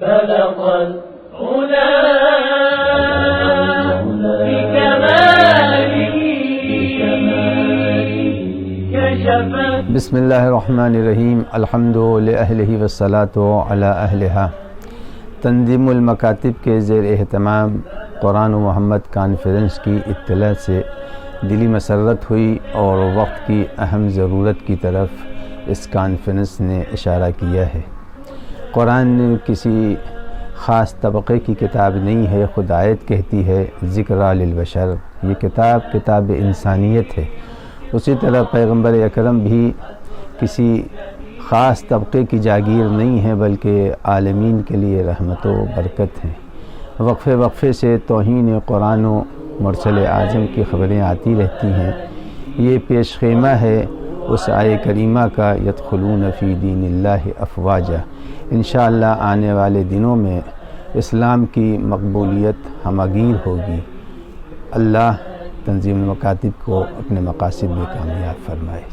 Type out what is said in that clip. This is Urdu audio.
بلغ العلا بكماله كشف. بسم اللہ الرحمن الرحیم. الحمد لأہلہ والصلاۃ علی اہلہا. تنظیم المکاتب کے زیر اہتمام قرآن و محمد کانفرنس کی اطلاع سے دلی مسرت ہوئی اور وقت کی اہم ضرورت کی طرف اس کانفرنس نے اشارہ کیا ہے. قرآن کسی خاص طبقے کی کتاب نہیں ہے. خود آیت کہتی ہے ذکریٰ للبشر. یہ کتاب انسانیت ہے. اسی طرح پیغمبر اکرم بھی کسی خاص طبقے کی جاگیر نہیں ہے بلکہ عالمین کے لیے رحمت و برکت ہیں. وقفے سے توہین قرآن و مرسل اعظم کی خبریں آتی رہتی ہیں. یہ پیش خیمہ ہے اس آیہ کریمہ کا یدخلون فی دین اللہ افواجا. انشاءاللہ آنے والے دنوں میں اسلام کی مقبولیت ہمگیر ہوگی. اللہ تنظیم المکاتب کو اپنے مقاصد میں کامیاب فرمائے.